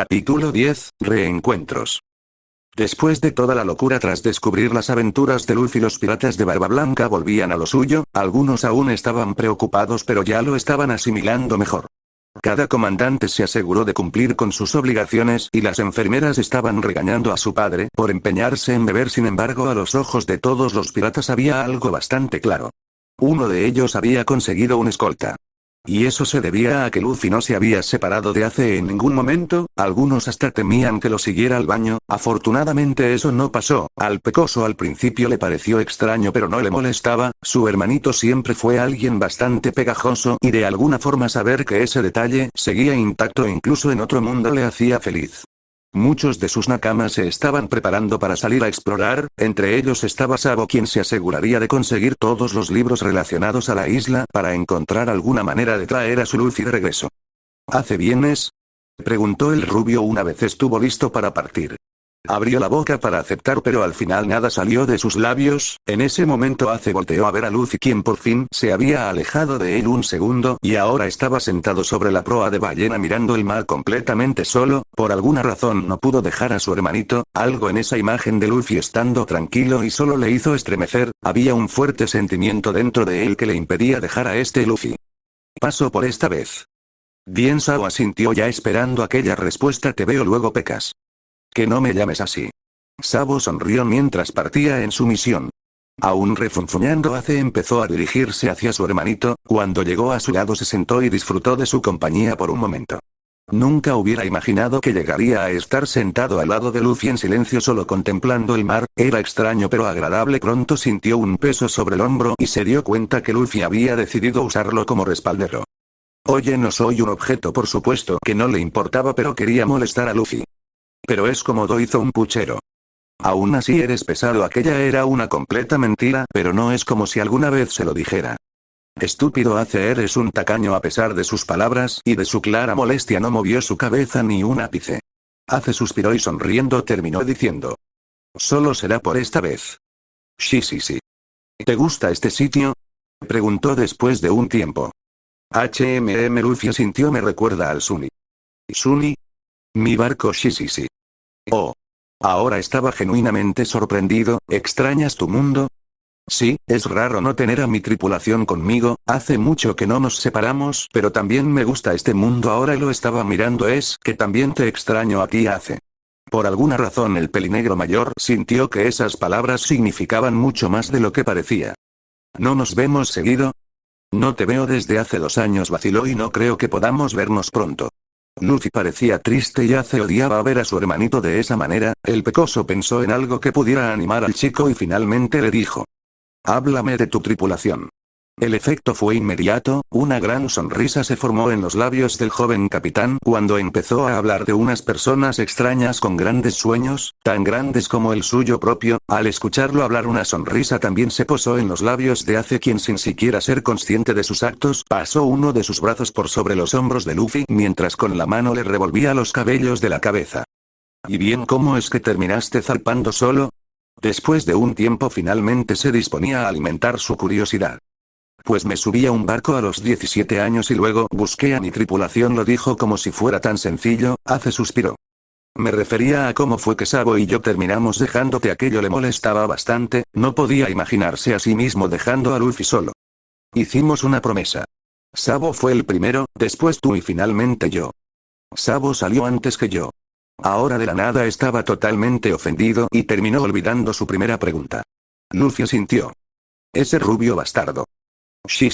Capítulo 10, Reencuentros. Después de toda la locura tras descubrir las aventuras de Luffy, los piratas de Barba Blanca volvían a lo suyo, algunos aún estaban preocupados pero ya lo estaban asimilando mejor. Cada comandante se aseguró de cumplir con sus obligaciones y las enfermeras estaban regañando a su padre por empeñarse en beber. Sin embargo, a los ojos de todos los piratas había algo bastante claro. Uno de ellos había conseguido un escolta. Y eso se debía a que Luffy no se había separado de Ace en ningún momento, algunos hasta temían que lo siguiera al baño. Afortunadamente eso no pasó. Al pecoso al principio le pareció extraño pero no le molestaba, su hermanito siempre fue alguien bastante pegajoso y de alguna forma saber que ese detalle seguía intacto incluso en otro mundo le hacía feliz. Muchos de sus nakamas se estaban preparando para salir a explorar, entre ellos estaba Sabo, quien se aseguraría de conseguir todos los libros relacionados a la isla para encontrar alguna manera de traer a su Luffy de regreso. ¿Hace vienes?, preguntó el rubio una vez estuvo listo para partir. Abrió la boca para aceptar pero al final nada salió de sus labios. En ese momento Ace volteó a ver a Luffy, quien por fin se había alejado de él un segundo y ahora estaba sentado sobre la proa de ballena mirando el mar completamente solo. Por alguna razón no pudo dejar a su hermanito, algo en esa imagen de Luffy estando tranquilo y solo le hizo estremecer, había un fuerte sentimiento dentro de él que le impedía dejar a este Luffy. Paso por esta vez. Bien, Sao asintió ya esperando aquella respuesta. Te veo luego, Pecas. Que no me llames así. Sabo sonrió mientras partía en su misión. Aún refunfuñando, Ace empezó a dirigirse hacia su hermanito. Cuando llegó a su lado se sentó y disfrutó de su compañía por un momento. Nunca hubiera imaginado que llegaría a estar sentado al lado de Luffy en silencio solo contemplando el mar. Era extraño pero agradable. Pronto sintió un peso sobre el hombro y se dio cuenta que Luffy había decidido usarlo como respaldero. Oye, no soy un objeto. Por supuesto que no le importaba pero quería molestar a Luffy. Pero es cómodo, hizo un puchero. Aún así eres pesado. Aquella era una completa mentira, pero no es como si alguna vez se lo dijera. Estúpido, Ace, eres un tacaño. A pesar de sus palabras y de su clara molestia no movió su cabeza ni un ápice. Ace suspiró y sonriendo terminó diciendo. Solo será por esta vez. Sí. ¿Te gusta este sitio?, preguntó después de un tiempo. Luffy asintió. Me recuerda al Sunny. ¿Sunny? Mi barco. Sí. Oh. Ahora estaba genuinamente sorprendido. ¿Extrañas tu mundo? Sí, es raro no tener a mi tripulación conmigo, hace mucho que no nos separamos, pero también me gusta este mundo ahora. Lo estaba mirando. Es que también te extraño a ti, Ace. Por alguna razón el pelinegro mayor sintió que esas palabras significaban mucho más de lo que parecía. ¿No nos vemos seguido? No te veo desde hace 2 años, vaciló, y no creo que podamos vernos pronto. Luffy parecía triste y Ace odiaba ver a su hermanito de esa manera. El pecoso pensó en algo que pudiera animar al chico y finalmente le dijo. Háblame de tu tripulación. El efecto fue inmediato, una gran sonrisa se formó en los labios del joven capitán cuando empezó a hablar de unas personas extrañas con grandes sueños, tan grandes como el suyo propio. Al escucharlo hablar, una sonrisa también se posó en los labios de Ace, quien sin siquiera ser consciente de sus actos, pasó uno de sus brazos por sobre los hombros de Luffy mientras con la mano le revolvía los cabellos de la cabeza. ¿Y bien, cómo es que terminaste zarpando solo? Después de un tiempo finalmente se disponía a alimentar su curiosidad. Pues me subí a un barco a los 17 años y luego busqué a mi tripulación, lo dijo como si fuera tan sencillo. Ace suspiró. Me refería a cómo fue que Sabo y yo terminamos dejándote. Aquello le molestaba bastante, no podía imaginarse a sí mismo dejando a Luffy solo. Hicimos una promesa. Sabo fue el primero, después tú y finalmente yo. Sabo salió antes que yo. Ahora de la nada estaba totalmente ofendido y terminó olvidando su primera pregunta. Luffy asintió. Ese rubio bastardo. Sí.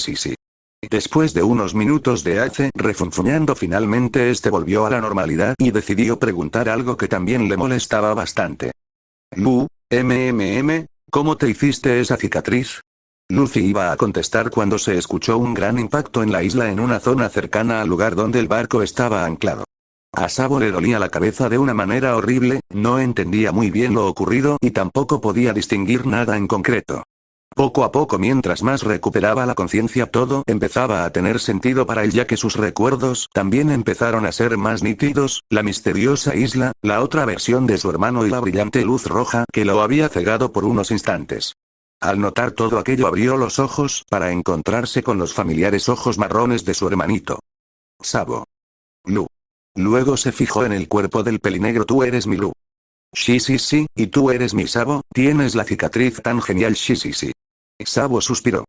Después de unos minutos de Ace refunfuñando, finalmente este volvió a la normalidad y decidió preguntar algo que también le molestaba bastante. ¿Cómo te hiciste esa cicatriz? Luffy iba a contestar cuando se escuchó un gran impacto en la isla en una zona cercana al lugar donde el barco estaba anclado. A Sabo le dolía la cabeza de una manera horrible, no entendía muy bien lo ocurrido y tampoco podía distinguir nada en concreto. Poco a poco, mientras más recuperaba la conciencia, todo empezaba a tener sentido para él, ya que sus recuerdos también empezaron a ser más nítidos, la misteriosa isla, la otra versión de su hermano y la brillante luz roja que lo había cegado por unos instantes. Al notar todo aquello abrió los ojos para encontrarse con los familiares ojos marrones de su hermanito. Sabo. Luego se fijó en el cuerpo del pelinegro. Tú eres mi Lu. Sí, sí, sí, y tú eres mi Sabo, tienes la cicatriz tan genial. Sí, sí, sí. Sabo suspiró.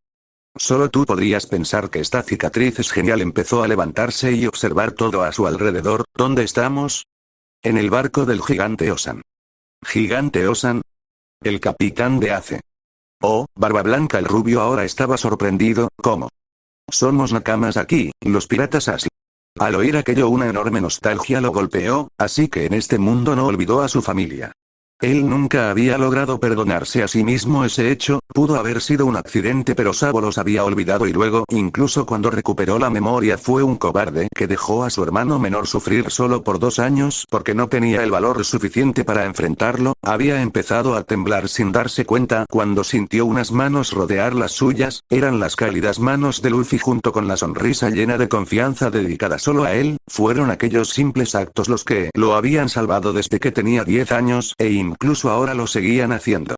Solo tú podrías pensar que esta cicatriz es genial. Empezó a levantarse y observar todo a su alrededor. ¿Dónde estamos? En el barco del gigante Osan. ¿Gigante Osan? El capitán de Ace. Oh, Barba Blanca el rubio ahora estaba sorprendido. ¿Cómo? Somos nakamas aquí, los piratas así. Al oír aquello una enorme nostalgia lo golpeó, así que en este mundo no olvidó a su familia. Él nunca había logrado perdonarse a sí mismo ese hecho, pudo haber sido un accidente pero Sabo los había olvidado y luego, incluso cuando recuperó la memoria fue un cobarde que dejó a su hermano menor sufrir solo por 2 años porque no tenía el valor suficiente para enfrentarlo, había empezado a temblar sin darse cuenta cuando sintió unas manos rodear las suyas, eran las cálidas manos de Luffy junto con la sonrisa llena de confianza dedicada solo a él, fueron aquellos simples actos los que lo habían salvado desde que tenía 10 años incluso ahora lo seguían haciendo.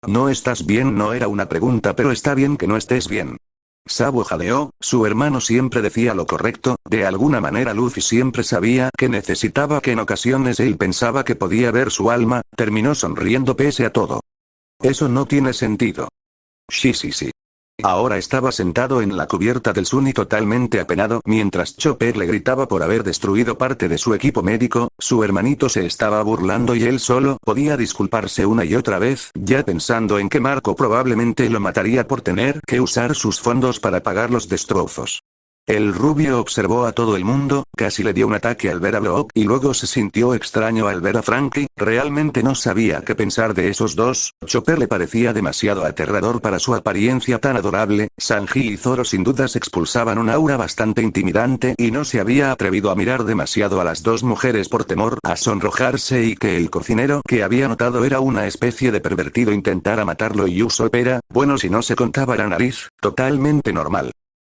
¿No estás bien? No era una pregunta, pero está bien que no estés bien. Sabo jadeó, su hermano siempre decía lo correcto, de alguna manera Luffy siempre sabía que necesitaba que en ocasiones él pensaba que podía ver su alma, terminó sonriendo pese a todo. Eso no tiene sentido. Sí, sí, sí. Ahora estaba sentado en la cubierta del Sunny totalmente apenado mientras Chopper le gritaba por haber destruido parte de su equipo médico, su hermanito se estaba burlando y él solo podía disculparse una y otra vez, ya pensando en que Marco probablemente lo mataría por tener que usar sus fondos para pagar los destrozos. El rubio observó a todo el mundo, casi le dio un ataque al ver a Block y luego se sintió extraño al ver a Frankie, realmente no sabía qué pensar de esos dos, Chopper le parecía demasiado aterrador para su apariencia tan adorable, Sanji y Zoro sin dudas expulsaban un aura bastante intimidante y no se había atrevido a mirar demasiado a las dos mujeres por temor a sonrojarse y que el cocinero que había notado era una especie de pervertido intentara matarlo y Usopp era, bueno si no se contaba la nariz, totalmente normal.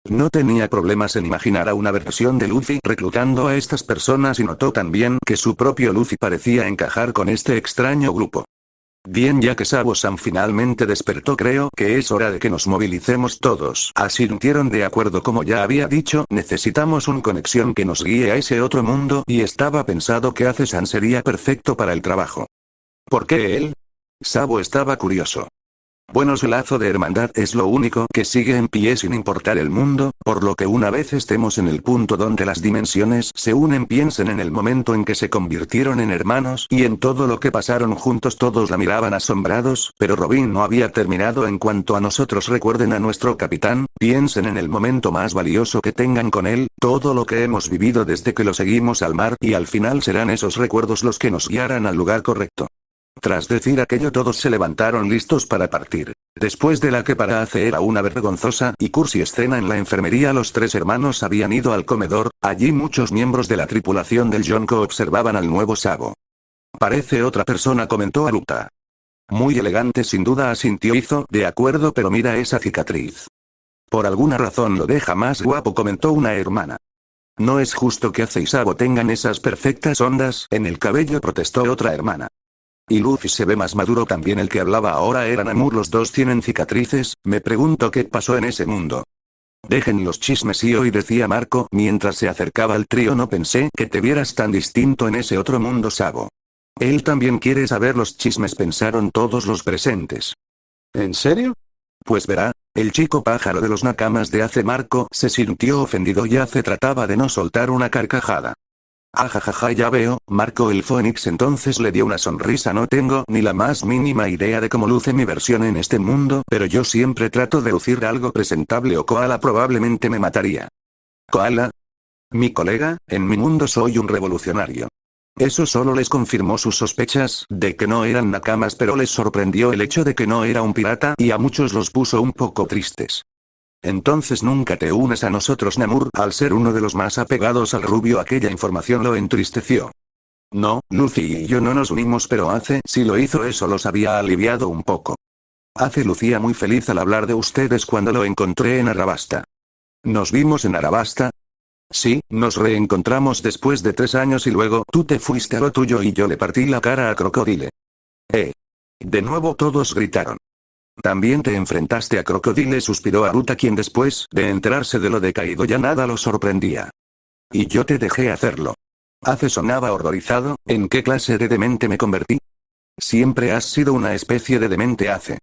No tenía problemas en imaginar a una versión de Luffy reclutando a estas personas y notó también que su propio Luffy parecía encajar con este extraño grupo. Bien, ya que Sabo-san finalmente despertó, creo que es hora de que nos movilicemos todos. Asintieron de acuerdo. Como ya había dicho, necesitamos una conexión que nos guíe a ese otro mundo y estaba pensado que Ace-san sería perfecto para el trabajo. ¿Por qué él? Sabo estaba curioso. Bueno, su lazo de hermandad es lo único que sigue en pie sin importar el mundo, por lo que una vez estemos en el punto donde las dimensiones se unen, piensen en el momento en que se convirtieron en hermanos y en todo lo que pasaron juntos. Todos la miraban asombrados, pero Robin no había terminado. En cuanto a nosotros, recuerden a nuestro capitán, piensen en el momento más valioso que tengan con él, todo lo que hemos vivido desde que lo seguimos al mar y al final serán esos recuerdos los que nos guiarán al lugar correcto. Tras decir aquello todos se levantaron listos para partir. Después de la que para Ace era una vergonzosa y cursi escena en la enfermería, los 3 hermanos habían ido al comedor, allí muchos miembros de la tripulación del Yonko observaban al nuevo Sabo. Parece otra persona, comentó Aruta. Muy elegante sin duda, asintió Izo, de acuerdo, pero mira esa cicatriz. Por alguna razón lo deja más guapo, comentó una hermana. No es justo que Ace y Sabo tengan esas perfectas ondas en el cabello, protestó otra hermana. Y Luffy se ve más maduro también. El que hablaba ahora era Namor. Los dos tienen cicatrices, me pregunto qué pasó en ese mundo. Dejen los chismes, y hoy decía Marco mientras se acercaba al trío. No pensé que te vieras tan distinto en ese otro mundo, Sabo. Él también quiere saber los chismes, pensaron todos los presentes. ¿En serio? Pues verá, el chico pájaro de los nakamas de Ace. Marco se sintió ofendido y Ace trataba de no soltar una carcajada. Ajajaja, ya veo, Marco el Phoenix entonces le dio una sonrisa. No tengo ni la más mínima idea de cómo luce mi versión en este mundo, pero yo siempre trato de lucir algo presentable o Koala probablemente me mataría. ¿Koala? Mi colega, en mi mundo soy un revolucionario. Eso solo les confirmó sus sospechas de que no eran nakamas, pero les sorprendió el hecho de que no era un pirata y a muchos los puso un poco tristes. Entonces nunca te unes a nosotros, Namor, al ser uno de los más apegados al rubio. Aquella información lo entristeció. No, Luffy y yo no nos unimos, pero Ace sí lo hizo. Eso los había aliviado un poco. Ace lucía muy feliz al hablar de ustedes cuando lo encontré en Arabasta. ¿Nos vimos en Arabasta? Sí, nos reencontramos después de 3 años y luego tú te fuiste a lo tuyo y yo le partí la cara a Crocodile. De nuevo todos gritaron. También te enfrentaste a Crocodile, suspiró Aruta, quien después de enterarse de lo de Kaido ya nada lo sorprendía. Y yo te dejé hacerlo. Ace sonaba horrorizado. ¿En qué clase de demente me convertí? Siempre has sido una especie de demente, Ace.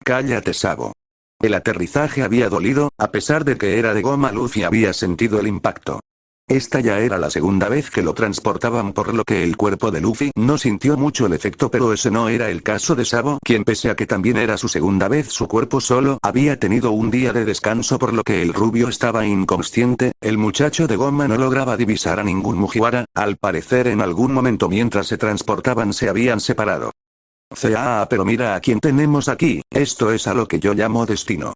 Cállate, Sabo. El aterrizaje había dolido, a pesar de que era de goma. Luffy había sentido el impacto. Esta ya era la segunda vez que lo transportaban, por lo que el cuerpo de Luffy no sintió mucho el efecto, pero ese no era el caso de Sabo, quien pese a que también era su segunda vez, su cuerpo solo había tenido un día de descanso, por lo que el rubio estaba inconsciente. El muchacho de goma no lograba divisar a ningún Mugiwara. Al parecer en algún momento mientras se transportaban se habían separado. Pero mira a quién tenemos aquí. Esto es a lo que yo llamo destino.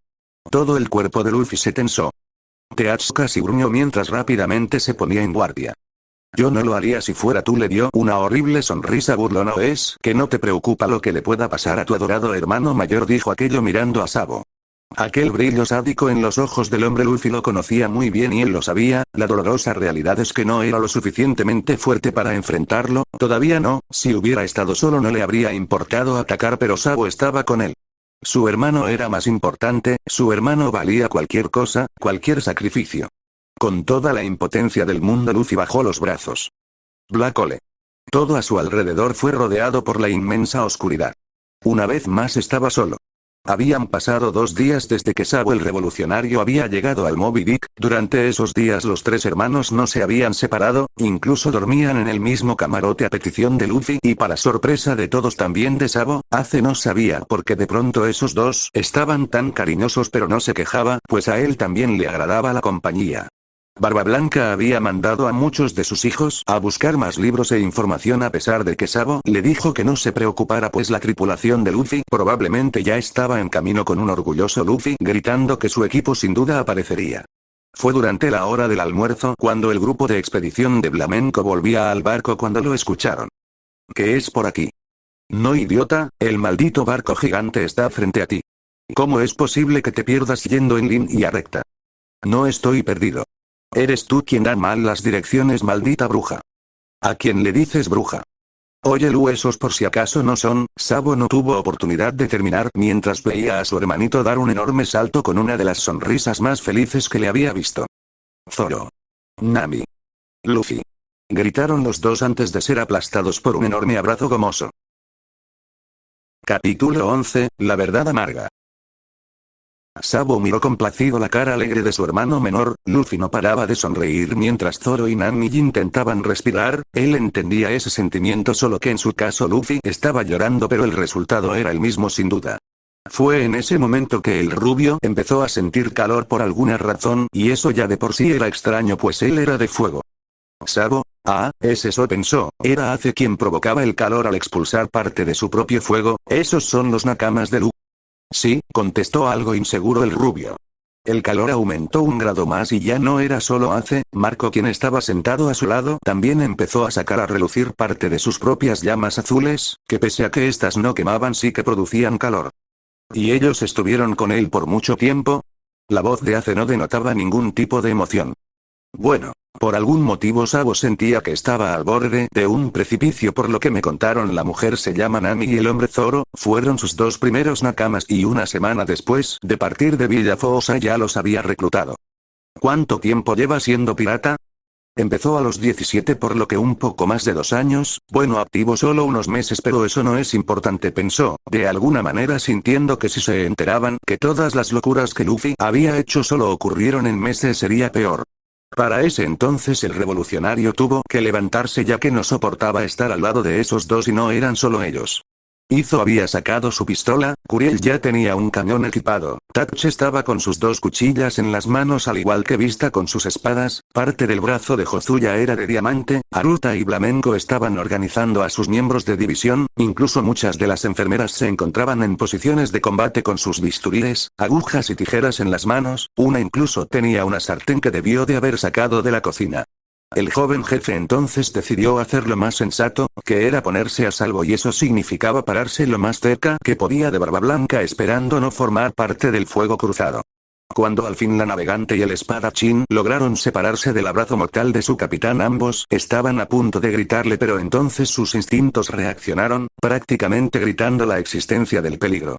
Todo el cuerpo de Luffy se tensó. Teach casi gruñó mientras rápidamente se ponía en guardia. Yo no lo haría si fuera tú, le dio una horrible sonrisa burlona. ¿O es que no te preocupa lo que le pueda pasar a tu adorado hermano mayor?, dijo aquello mirando a Sabo. Aquel brillo sádico en los ojos del hombre Luffy lo conocía muy bien y él lo sabía. La dolorosa realidad es que no era lo suficientemente fuerte para enfrentarlo, todavía no. Si hubiera estado solo no le habría importado atacar, pero Sabo estaba con él. Su hermano era más importante, su hermano valía cualquier cosa, cualquier sacrificio. Con toda la impotencia del mundo, Luffy bajó los brazos. Black Hole. Todo a su alrededor fue rodeado por la inmensa oscuridad. Una vez más estaba solo. Habían pasado 2 días desde que Sabo el revolucionario había llegado al Moby Dick. Durante esos días los 3 hermanos no se habían separado, incluso dormían en el mismo camarote a petición de Luffy, y para sorpresa de todos, también de Sabo. Ace no sabía por qué de pronto esos dos estaban tan cariñosos, pero no se quejaba, pues a él también le agradaba la compañía. Barba Blanca había mandado a muchos de sus hijos a buscar más libros e información, a pesar de que Sabo le dijo que no se preocupara, pues la tripulación de Luffy probablemente ya estaba en camino, con un orgulloso Luffy gritando que su equipo sin duda aparecería. Fue durante la hora del almuerzo cuando el grupo de expedición de Flamenco volvía al barco cuando lo escucharon. ¿Qué es por aquí? No, idiota, el maldito barco gigante está frente a ti. ¿Cómo es posible que te pierdas yendo en línea recta? No estoy perdido. Eres tú quien da mal las direcciones, maldita bruja. ¿A quién le dices bruja? Oye, Lu, esos por si acaso no son. Sabo no tuvo oportunidad de terminar mientras veía a su hermanito dar un enorme salto con una de las sonrisas más felices que le había visto. Zoro. Nami. Luffy. Gritaron los dos antes de ser aplastados por un enorme abrazo gomoso. Capítulo 11, la verdad amarga. Sabo miró complacido la cara alegre de su hermano menor. Luffy no paraba de sonreír mientras Zoro y Nami intentaban respirar. Él entendía ese sentimiento, solo que en su caso Luffy estaba llorando, pero el resultado era el mismo sin duda. Fue en ese momento que el rubio empezó a sentir calor por alguna razón, y eso ya de por sí era extraño, pues él era de fuego. Sabo, es eso, pensó, era Ace quien provocaba el calor al expulsar parte de su propio fuego. Esos son los nakamas de Luffy. Sí, contestó algo inseguro el rubio. El calor aumentó un grado más y ya no era solo Ace. Marco, quien estaba sentado a su lado, también empezó a sacar a relucir parte de sus propias llamas azules, que pese a que estas no quemaban sí que producían calor. ¿Y ellos estuvieron con él por mucho tiempo? La voz de Ace no denotaba ningún tipo de emoción. Bueno, por algún motivo Sabo sentía que estaba al borde de un precipicio, por lo que me contaron. La mujer se llama Nami y el hombre Zoro fueron sus 2 primeros nakamas, y una semana después de partir de Villa Fosa ya los había reclutado. ¿Cuánto tiempo lleva siendo pirata? Empezó a los 17, por lo que un poco más de 2 años, bueno, activo solo unos meses, pero eso no es importante, pensó, de alguna manera sintiendo que si se enteraban que todas las locuras que Luffy había hecho solo ocurrieron en meses sería peor. Para ese entonces el revolucionario tuvo que levantarse, ya que no soportaba estar al lado de esos dos, y no eran solo ellos. Izo había sacado su pistola, Kuriel ya tenía un cañón equipado, Tatch estaba con sus 2 cuchillas en las manos al igual que Vista con sus espadas, parte del brazo de Jozuya era de diamante, Aruta y Flamenco estaban organizando a sus miembros de división, incluso muchas de las enfermeras se encontraban en posiciones de combate con sus bisturíes, agujas y tijeras en las manos, una incluso tenía una sartén que debió de haber sacado de la cocina. El joven jefe entonces decidió hacer lo más sensato, que era ponerse a salvo, y eso significaba pararse lo más cerca que podía de Barba Blanca, esperando no formar parte del fuego cruzado. Cuando al fin la navegante y el espadachín lograron separarse del abrazo mortal de su capitán, ambos estaban a punto de gritarle, pero entonces sus instintos reaccionaron, prácticamente gritando la existencia del peligro.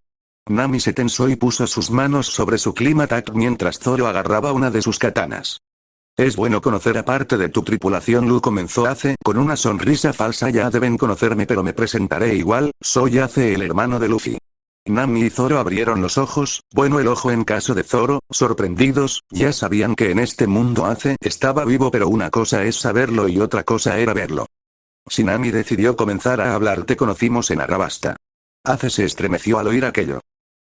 Nami se tensó y puso sus manos sobre su climatac mientras Zoro agarraba una de sus katanas. Es bueno conocer a parte de tu tripulación. Lu comenzó Ace con una sonrisa falsa. Ya deben conocerme, pero me presentaré igual, soy Ace, el hermano de Luffy. Nami y Zoro abrieron los ojos, bueno, el ojo en caso de Zoro, sorprendidos, ya sabían que en este mundo Ace estaba vivo, pero una cosa es saberlo y otra cosa era verlo. Si Nami decidió comenzar a hablar, te conocimos en Arabasta. Ace se estremeció al oír aquello.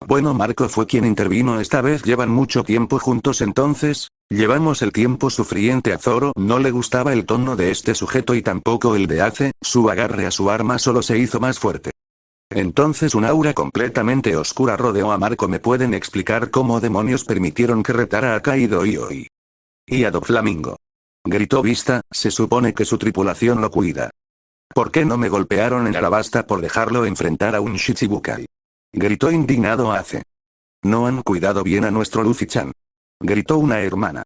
Bueno, Marco fue quien intervino esta vez. Llevan mucho tiempo juntos entonces. Llevamos el tiempo suficiente. A Zoro no le gustaba el tono de este sujeto y tampoco el de Ace, su agarre a su arma solo se hizo más fuerte. Entonces un aura completamente oscura rodeó a Marco. ¿Me pueden explicar cómo demonios permitieron que retara a Kaido y a Doflamingo? Gritó Vista, se supone que su tripulación lo cuida. ¿Por qué no me golpearon en Arabasta por dejarlo enfrentar a un Shichibukai? Gritó indignado Ace. No han cuidado bien a nuestro Luffy-chan. Gritó una hermana.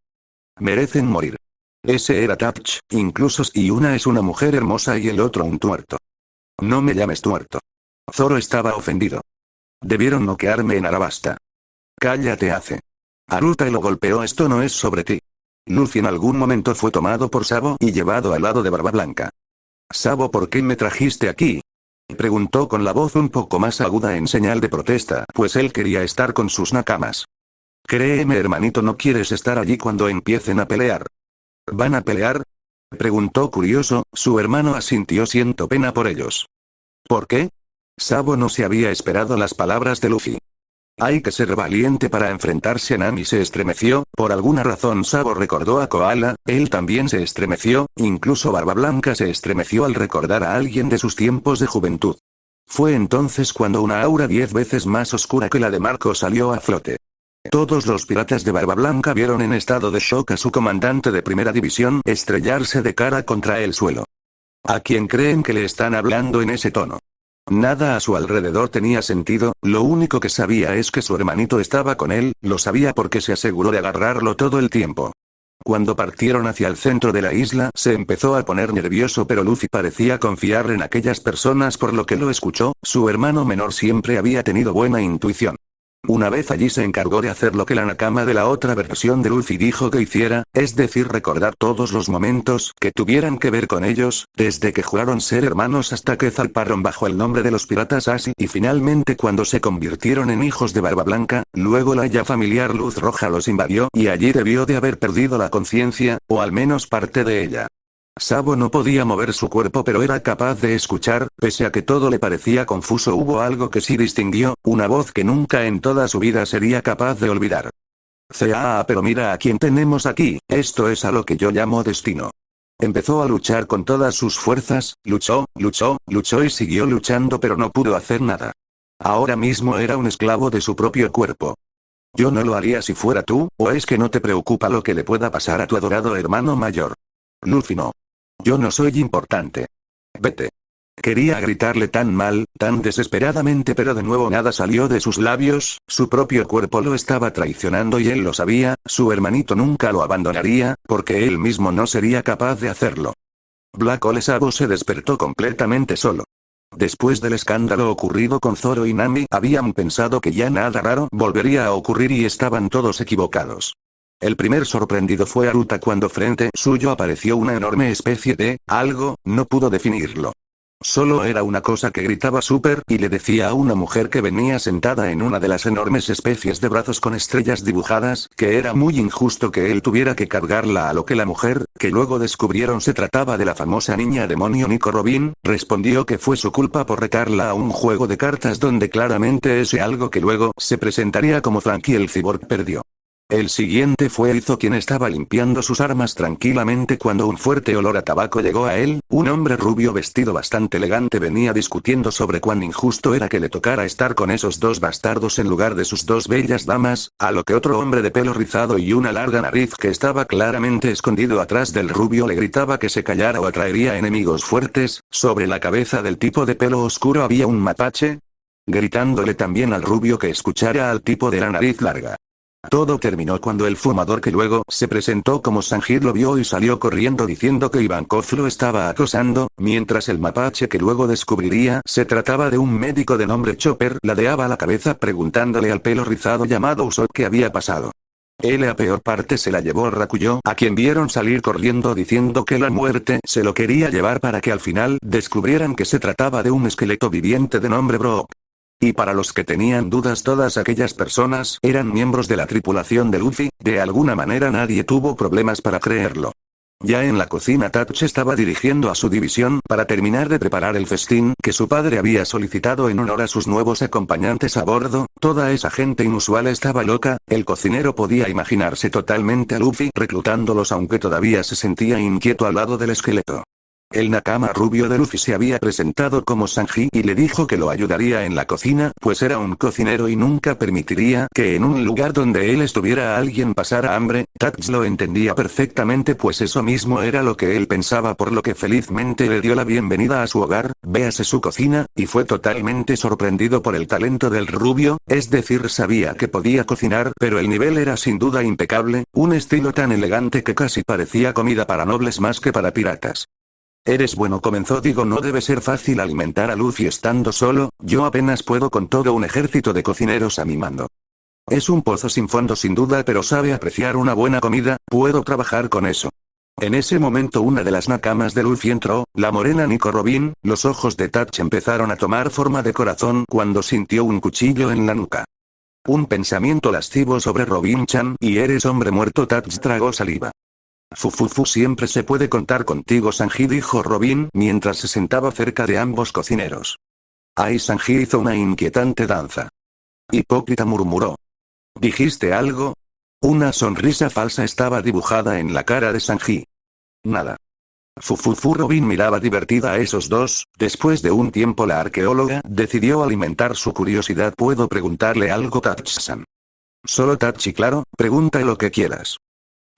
Merecen morir. Ese era Tapch, incluso si una es una mujer hermosa y el otro un tuerto. No me llames tuerto. Zoro estaba ofendido. Debieron noquearme en Arabasta. Cállate, Ace. Aruta lo golpeó. Esto no es sobre ti. Luffy en algún momento fue tomado por Sabo y llevado al lado de Barba Blanca. Sabo, ¿por qué me trajiste aquí? Preguntó con la voz un poco más aguda en señal de protesta, pues él quería estar con sus nakamas. Créeme, hermanito, no quieres estar allí cuando empiecen a pelear. ¿Van a pelear? Preguntó curioso, su hermano asintió. Siento pena por ellos. ¿Por qué? Sabo no se había esperado las palabras de Luffy. Hay que ser valiente para enfrentarse a Nami. Se estremeció, por alguna razón Sabo recordó a Koala, él también se estremeció, incluso Barba Blanca se estremeció al recordar a alguien de sus tiempos de juventud. Fue entonces cuando una aura 10 veces más oscura que la de Marco salió a flote. Todos los piratas de Barba Blanca vieron en estado de shock a su comandante de primera división estrellarse de cara contra el suelo. ¿A quién creen que le están hablando en ese tono? Nada a su alrededor tenía sentido, lo único que sabía es que su hermanito estaba con él, lo sabía porque se aseguró de agarrarlo todo el tiempo. Cuando partieron hacia el centro de la isla, se empezó a poner nervioso, pero Luffy parecía confiar en aquellas personas por lo que lo escuchó, su hermano menor siempre había tenido buena intuición. Una vez allí se encargó de hacer lo que la nakama de la otra versión de Luffy dijo que hiciera, es decir, recordar todos los momentos que tuvieran que ver con ellos, desde que juraron ser hermanos hasta que zarparon bajo el nombre de los piratas Asi y finalmente cuando se convirtieron en hijos de Barba Blanca. Luego la ya familiar luz roja los invadió y allí debió de haber perdido la conciencia, o al menos parte de ella. Sabo no podía mover su cuerpo, pero era capaz de escuchar, pese a que todo le parecía confuso. Hubo algo que sí distinguió, una voz que nunca en toda su vida sería capaz de olvidar. Pero mira a quién tenemos aquí, esto es a lo que yo llamo destino. Empezó a luchar con todas sus fuerzas, luchó y siguió luchando, pero no pudo hacer nada. Ahora mismo era un esclavo de su propio cuerpo. Yo no lo haría si fuera tú, ¿o es que no te preocupa lo que le pueda pasar a tu adorado hermano mayor? Luffy, no. Yo no soy importante. Vete. Quería gritarle tan mal, tan desesperadamente, pero de nuevo nada salió de sus labios, su propio cuerpo lo estaba traicionando y él lo sabía, su hermanito nunca lo abandonaría, porque él mismo no sería capaz de hacerlo. Black Hole Sabo se despertó completamente solo. Después del escándalo ocurrido con Zoro y Nami, habían pensado que ya nada raro volvería a ocurrir y estaban todos equivocados. El primer sorprendido fue Aruta cuando frente suyo apareció una enorme especie de algo, no pudo definirlo. Solo era una cosa que gritaba súper y le decía a una mujer que venía sentada en una de las enormes especies de brazos con estrellas dibujadas, que era muy injusto que él tuviera que cargarla, a lo que la mujer, que luego descubrieron se trataba de la famosa niña demonio Nico Robin, respondió que fue su culpa por retarla a un juego de cartas donde claramente ese algo que luego se presentaría como Frankie el cyborg perdió. El siguiente fue Izo, quien estaba limpiando sus armas tranquilamente cuando un fuerte olor a tabaco llegó a él. Un hombre rubio vestido bastante elegante venía discutiendo sobre cuán injusto era que le tocara estar con esos dos bastardos en lugar de sus dos bellas damas, a lo que otro hombre de pelo rizado y una larga nariz que estaba claramente escondido atrás del rubio le gritaba que se callara o atraería enemigos fuertes. Sobre la cabeza del tipo de pelo oscuro había un mapache, gritándole también al rubio que escuchara al tipo de la nariz larga. Todo terminó cuando el fumador, que luego se presentó como Sanjir, lo vio y salió corriendo diciendo que Ivankov lo estaba acosando, mientras el mapache, que luego descubriría se trataba de un médico de nombre Chopper, ladeaba la cabeza preguntándole al pelo rizado llamado Usopp qué había pasado. La peor parte se la llevó Rakuyo, a quien vieron salir corriendo diciendo que la muerte se lo quería llevar para que al final descubrieran que se trataba de un esqueleto viviente de nombre Brock. Y para los que tenían dudas, todas aquellas personas eran miembros de la tripulación de Luffy. De alguna manera nadie tuvo problemas para creerlo. Ya en la cocina, Tatch estaba dirigiendo a su división para terminar de preparar el festín que su padre había solicitado en honor a sus nuevos acompañantes a bordo. Toda esa gente inusual estaba loca. El cocinero podía imaginarse totalmente a Luffy reclutándolos, aunque todavía se sentía inquieto al lado del esqueleto. El nakama rubio de Luffy se había presentado como Sanji y le dijo que lo ayudaría en la cocina, pues era un cocinero y nunca permitiría que en un lugar donde él estuviera alguien pasara hambre. Tatch lo entendía perfectamente, pues eso mismo era lo que él pensaba, por lo que felizmente le dio la bienvenida a su hogar, véase su cocina, y fue totalmente sorprendido por el talento del rubio, es decir, sabía que podía cocinar, pero el nivel era sin duda impecable, un estilo tan elegante que casi parecía comida para nobles más que para piratas. Eres bueno, comenzó. Digo, no debe ser fácil alimentar a Luffy estando solo, yo apenas puedo con todo un ejército de cocineros a mi mando. Es un pozo sin fondo sin duda, pero sabe apreciar una buena comida, puedo trabajar con eso. En ese momento una de las nakamas de Luffy entró, la morena Nico Robin. Los ojos de Tatch empezaron a tomar forma de corazón cuando sintió un cuchillo en la nuca. Un pensamiento lascivo sobre Robin-chan, y eres hombre muerto. Tatch tragó saliva. Fufufu, siempre se puede contar contigo, Sanji, dijo Robin mientras se sentaba cerca de ambos cocineros. Ay, Sanji hizo una inquietante danza. Hipócrita, murmuró. ¿Dijiste algo? Una sonrisa falsa estaba dibujada en la cara de Sanji. Nada. Fufufu. Robin miraba divertida a esos dos. Después de un tiempo la arqueóloga decidió alimentar su curiosidad. ¿Puedo preguntarle algo, Tatch-san? Solo Tatch, y claro, pregunta lo que quieras.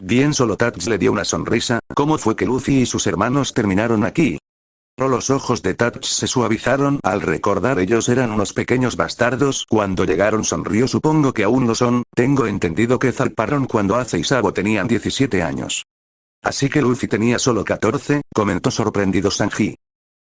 Bien, solo Tatch le dio una sonrisa. ¿Cómo fue que Luffy y sus hermanos terminaron aquí? Los ojos de Tatch se suavizaron al recordar ellos eran unos pequeños bastardos cuando llegaron. Sonrió. Supongo que aún lo son, tengo entendido que zarparon cuando Ace y Sabo tenían 17 años. Así que Luffy tenía solo 14, comentó sorprendido Sanji.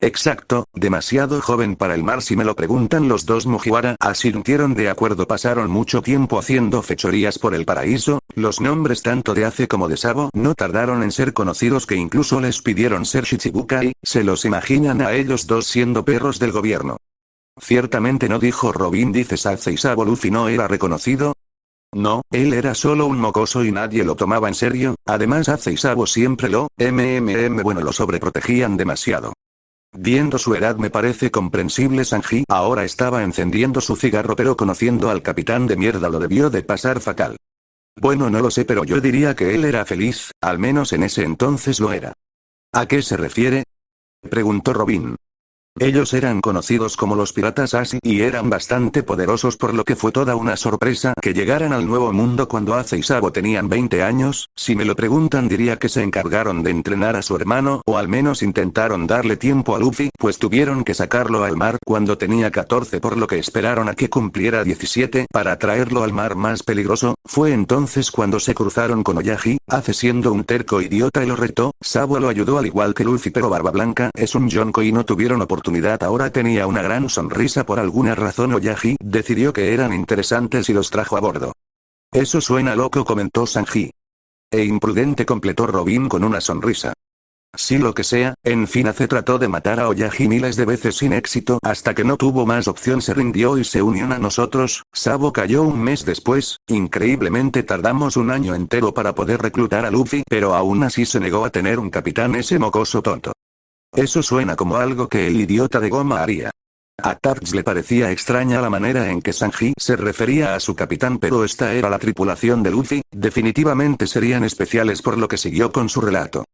Exacto, demasiado joven para el mar si me lo preguntan. Los dos Mugiwara asintieron de acuerdo. Pasaron mucho tiempo haciendo fechorías por el paraíso, los nombres tanto de Ace como de Sabo no tardaron en ser conocidos, que incluso les pidieron ser Shichibukai. ¿Se los imaginan a ellos dos siendo perros del gobierno? Ciertamente no, dijo Robin. ¿Dices Ace y Sabo? Luffy no era reconocido. No, él era solo un mocoso y nadie lo tomaba en serio, además Ace y Sabo siempre lo lo sobreprotegían demasiado. Viendo su edad me parece comprensible. Sanji ahora estaba encendiendo su cigarro, pero conociendo al capitán de mierda lo debió de pasar fatal. Bueno, no lo sé, pero yo diría que él era feliz, al menos en ese entonces lo era. ¿A qué se refiere?, preguntó Robin. Ellos eran conocidos como los piratas Ace y eran bastante poderosos, por lo que fue toda una sorpresa que llegaran al nuevo mundo cuando Ace y Sabo tenían 20 años, si me lo preguntan diría que se encargaron de entrenar a su hermano, o al menos intentaron darle tiempo a Luffy, pues tuvieron que sacarlo al mar cuando tenía 14, por lo que esperaron a que cumpliera 17 para traerlo al mar más peligroso. Fue entonces cuando se cruzaron con Oyagi, Ace siendo un terco idiota y lo retó, Sabo lo ayudó al igual que Luffy, pero Barba Blanca es un yonko y no tuvieron oportunidad. Ahora tenía una gran sonrisa. Por alguna razón Oyagi decidió que eran interesantes y los trajo a bordo. Eso suena loco, comentó Sanji. E imprudente, completó Robin con una sonrisa. Sí, lo que sea. En fin, Ace trató de matar a Oyagi miles de veces sin éxito, hasta que no tuvo más opción se rindió y se unió a nosotros. Sabo cayó un mes después. Increíblemente tardamos un año entero para poder reclutar a Luffy, pero aún así se negó a tener un capitán, ese mocoso tonto. Eso suena como algo que el idiota de goma haría. A Tatch le parecía extraña la manera en que Sanji se refería a su capitán, pero esta era la tripulación de Luffy, definitivamente serían especiales, por lo que siguió con su relato.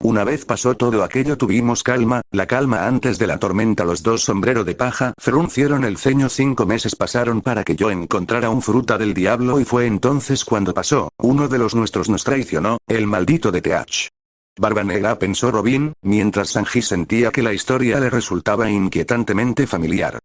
Una vez pasó todo aquello tuvimos calma, la calma antes de la tormenta. Los dos sombrero de paja fruncieron el ceño. 5 meses pasaron para que yo encontrara un fruta del diablo y fue entonces cuando pasó. Uno de los nuestros nos traicionó, el maldito de Teach. Barba Negra, pensó Robin, mientras Sanji sentía que la historia le resultaba inquietantemente familiar.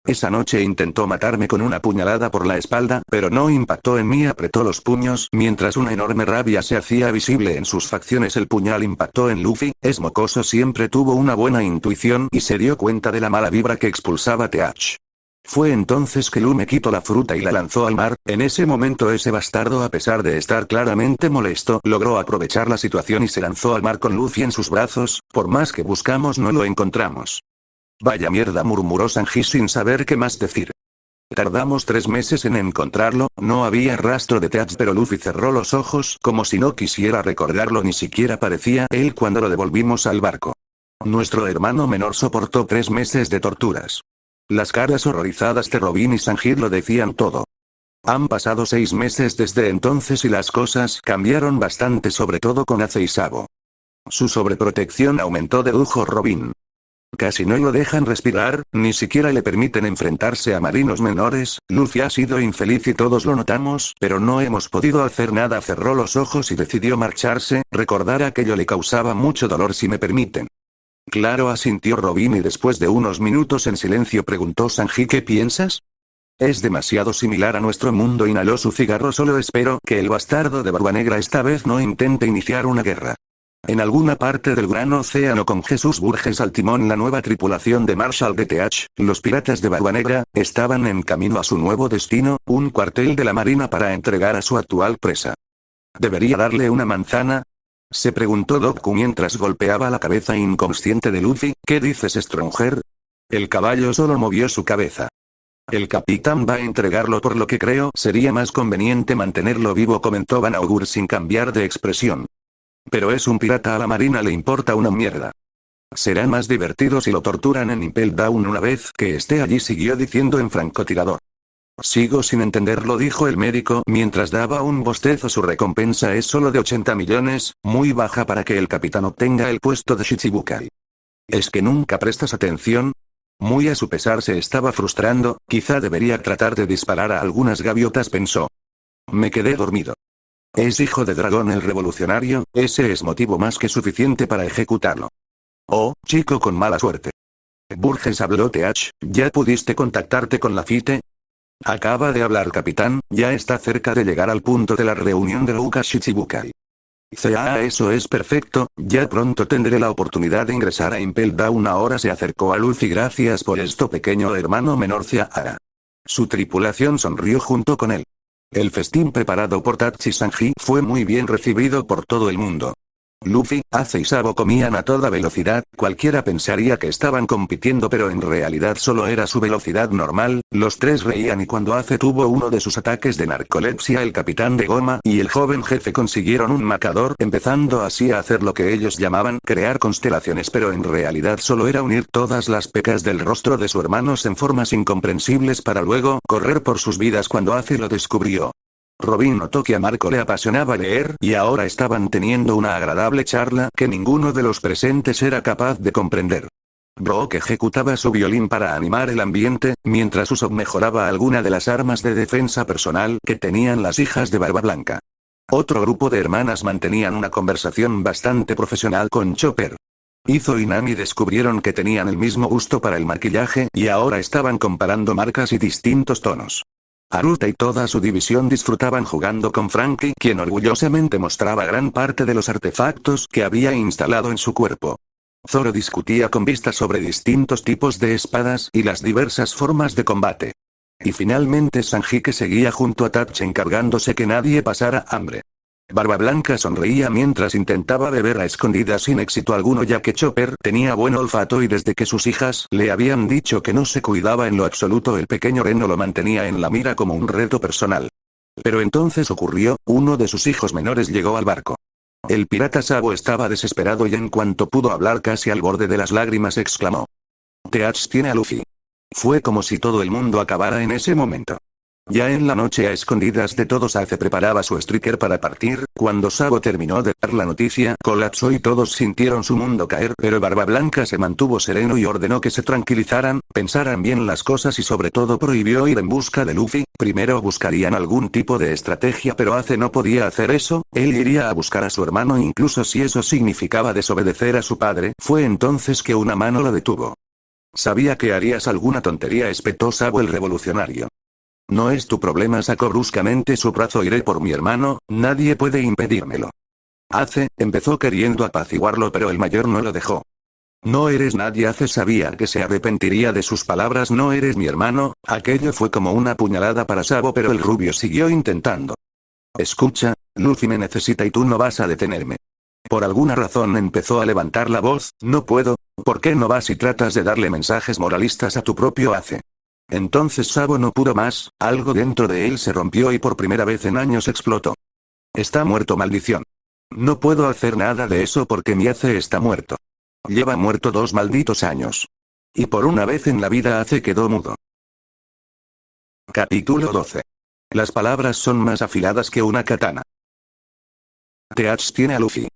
Esa noche intentó matarme con una puñalada por la espalda, pero no impactó en mí. Apretó los puños mientras una enorme rabia se hacía visible en sus facciones. El puñal impactó en Luffy. Es mocoso, siempre tuvo una buena intuición y se dio cuenta de la mala vibra que expulsaba Teach. Fue entonces que Lu me quitó la fruta y la lanzó al mar. En ese momento ese bastardo, a pesar de estar claramente molesto, logró aprovechar la situación y se lanzó al mar con Luffy en sus brazos. Por más que buscamos no lo encontramos. Vaya mierda, murmuró Sanji sin saber qué más decir. Tardamos 3 meses en encontrarlo, no había rastro de Teach, pero Luffy cerró los ojos como si no quisiera recordarlo, ni siquiera parecía él cuando lo devolvimos al barco. Nuestro hermano menor soportó 3 meses de torturas. Las caras horrorizadas de Robin y Sanji lo decían todo. Han pasado 6 meses desde entonces y las cosas cambiaron bastante, sobre todo con Ace y Sabo. Su sobreprotección aumentó, dedujo Robin. Casi no lo dejan respirar, ni siquiera le permiten enfrentarse a marinos menores. Luffy ha sido infeliz y todos lo notamos, pero no hemos podido hacer nada. Cerró los ojos y decidió marcharse. Recordar aquello le causaba mucho dolor, si me permiten. Claro, asintió Robin, y después de unos minutos en silencio preguntó Sanji: ¿qué piensas? Es demasiado similar a nuestro mundo. Inhaló su cigarro. Solo espero que el bastardo de Barba Negra esta vez no intente iniciar una guerra. En alguna parte del Gran Océano, con Jesús Burgess al timón, la nueva tripulación de Marshall de TH, los piratas de Barba Negra, estaban en camino a su nuevo destino, un cuartel de la marina para entregar a su actual presa. ¿Debería darle una manzana?, se preguntó Doku mientras golpeaba la cabeza inconsciente de Luffy. ¿Qué dices, Stronger? El caballo solo movió su cabeza. El capitán va a entregarlo, por lo que creo sería más conveniente mantenerlo vivo, comentó Van Augur sin cambiar de expresión. Pero es un pirata, a la marina le importa una mierda. Será más divertido si lo torturan en Impel Down una vez que esté allí, siguió diciendo en francotirador. Sigo sin entenderlo, dijo el médico mientras daba un bostezo. Su recompensa es solo de 80 millones, muy baja para que el capitán obtenga el puesto de Shichibukai. ¿Es que nunca prestas atención? Muy a su pesar se estaba frustrando. Quizá debería tratar de disparar a algunas gaviotas, pensó. Me quedé dormido. Es hijo de dragón el revolucionario, ese es motivo más que suficiente para ejecutarlo. Oh, chico con mala suerte. Burgess habló. TH, ¿ya pudiste contactarte con Lafitte? Acaba de hablar, capitán, ya está cerca de llegar al punto de la reunión de Luka Shichibukai. Eso es perfecto, ya pronto tendré la oportunidad de ingresar a Impel Down. Ahora se acercó a Luffy. Gracias por esto, pequeño hermano menor Zahara. Su tripulación sonrió junto con él. El festín preparado por Tachi y Sanji fue muy bien recibido por todo el mundo. Luffy, Ace y Sabo comían a toda velocidad. Cualquiera pensaría que estaban compitiendo, pero en realidad solo era su velocidad normal. Los tres reían, y cuando Ace tuvo uno de sus ataques de narcolepsia, el capitán de goma y el joven jefe consiguieron un marcador, empezando así a hacer lo que ellos llamaban crear constelaciones, pero en realidad solo era unir todas las pecas del rostro de su hermanos en formas incomprensibles para luego correr por sus vidas. Cuando Ace lo descubrió, Robin notó que a Marco le apasionaba leer, y ahora estaban teniendo una agradable charla que ninguno de los presentes era capaz de comprender. Brook ejecutaba su violín para animar el ambiente, mientras Usopp mejoraba alguna de las armas de defensa personal que tenían las hijas de Barba Blanca. Otro grupo de hermanas mantenían una conversación bastante profesional con Chopper. Izo y Nami descubrieron que tenían el mismo gusto para el maquillaje, y ahora estaban comparando marcas y distintos tonos. Aruta y toda su división disfrutaban jugando con Frankie, quien orgullosamente mostraba gran parte de los artefactos que había instalado en su cuerpo. Zoro discutía con Vista sobre distintos tipos de espadas y las diversas formas de combate. Y finalmente Sanji, que seguía junto a Tatch encargándose que nadie pasara hambre. Barba Blanca sonreía mientras intentaba beber a escondidas sin éxito alguno, ya que Chopper tenía buen olfato y desde que sus hijas le habían dicho que no se cuidaba en lo absoluto, el pequeño Reno lo mantenía en la mira como un reto personal. Pero entonces ocurrió, uno de sus hijos menores llegó al barco. El pirata Sabo estaba desesperado y en cuanto pudo hablar casi al borde de las lágrimas exclamó: Teach tiene a Luffy. Fue como si todo el mundo acabara en ese momento. Ya en la noche, a escondidas de todos, Ace preparaba su striker para partir. Cuando Sabo terminó de dar la noticia, colapsó y todos sintieron su mundo caer, pero Barba Blanca se mantuvo sereno y ordenó que se tranquilizaran, pensaran bien las cosas y sobre todo prohibió ir en busca de Luffy. Primero buscarían algún tipo de estrategia, pero Ace no podía hacer eso. Él iría a buscar a su hermano incluso si eso significaba desobedecer a su padre. Fue entonces que una mano lo detuvo. Sabía que harías alguna tontería, espetó Sabo el revolucionario. No es tu problema, sacó bruscamente su brazo. Iré por mi hermano, nadie puede impedírmelo. Ace empezó queriendo apaciguarlo, pero el mayor no lo dejó. No eres nadie. Ace sabía que se arrepentiría de sus palabras. No eres mi hermano. Aquello fue como una puñalada para Sabo, pero el rubio siguió intentando. Escucha, Luffy me necesita y tú no vas a detenerme. Por alguna razón empezó a levantar la voz. No puedo. ¿Por qué no vas y tratas de darle mensajes moralistas a tu propio Ace? Entonces Sabo no pudo más, algo dentro de él se rompió y por primera vez en años explotó. Está muerto, maldición. No puedo hacer nada de eso porque mi Ace está muerto. Lleva muerto 2 malditos años. Y por una vez en la vida Ace quedó mudo. Capítulo 12. Las palabras son más afiladas que una katana. Teach tiene a Luffy.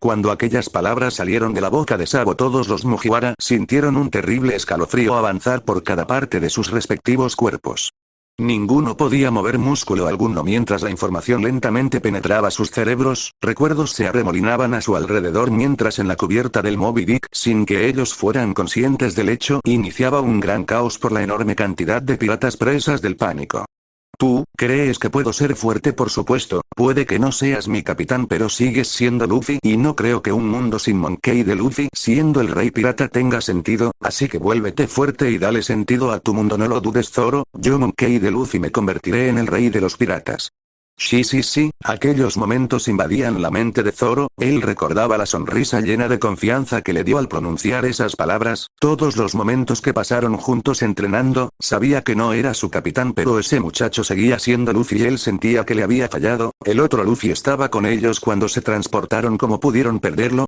Cuando aquellas palabras salieron de la boca de Sabo, todos los Mugiwara sintieron un terrible escalofrío avanzar por cada parte de sus respectivos cuerpos. Ninguno podía mover músculo alguno mientras la información lentamente penetraba sus cerebros, recuerdos se arremolinaban a su alrededor mientras en la cubierta del Moby Dick, sin que ellos fueran conscientes del hecho, iniciaba un gran caos por la enorme cantidad de piratas presas del pánico. ¿Tú crees que puedo ser fuerte? Por supuesto, puede que no seas mi capitán, pero sigues siendo Luffy y no creo que un mundo sin Monkey D. Luffy siendo el rey pirata tenga sentido, así que vuélvete fuerte y dale sentido a tu mundo. No lo dudes, Zoro, yo Monkey D. Luffy me convertiré en el rey de los piratas. Sí, aquellos momentos invadían la mente de Zoro, él recordaba la sonrisa llena de confianza que le dio al pronunciar esas palabras, todos los momentos que pasaron juntos entrenando, sabía que no era su capitán pero ese muchacho seguía siendo Luffy y él sentía que le había fallado, el otro Luffy estaba con ellos cuando se transportaron. ¿Cómo pudieron perderlo?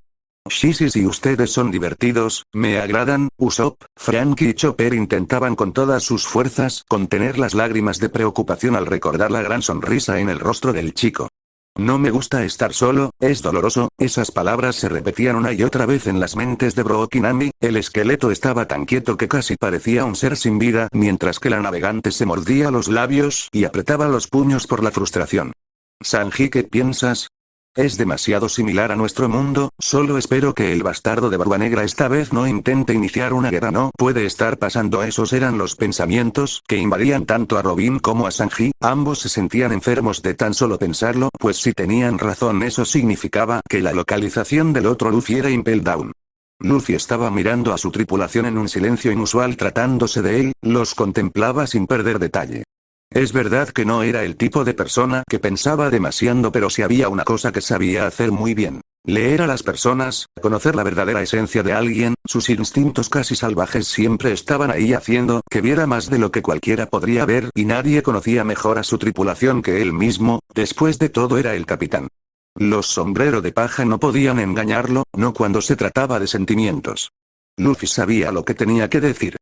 Sí, ustedes son divertidos, me agradan. Usopp, Franky y Chopper intentaban con todas sus fuerzas contener las lágrimas de preocupación al recordar la gran sonrisa en el rostro del chico. No me gusta estar solo, es doloroso. Esas palabras se repetían una y otra vez en las mentes de Brook y Nami, el esqueleto estaba tan quieto que casi parecía un ser sin vida, mientras que la navegante se mordía los labios y apretaba los puños por la frustración. Sanji, ¿qué piensas? Es demasiado similar a nuestro mundo, solo espero que el bastardo de Barba Negra esta vez no intente iniciar una guerra. No puede estar pasando. Esos eran los pensamientos que invadían tanto a Robin como a Sanji, ambos se sentían enfermos de tan solo pensarlo, pues si tenían razón eso significaba que la localización del otro Luffy era Impel Down. Luffy estaba mirando a su tripulación en un silencio inusual. Tratándose de él, los contemplaba sin perder detalle. Es verdad que no era el tipo de persona que pensaba demasiado, pero si había una cosa que sabía hacer muy bien, leer a las personas, conocer la verdadera esencia de alguien, sus instintos casi salvajes siempre estaban ahí haciendo que viera más de lo que cualquiera podría ver y nadie conocía mejor a su tripulación que él mismo, después de todo era el capitán. Los sombrero de paja no podían engañarlo, no cuando se trataba de sentimientos. Luffy sabía lo que tenía que decir.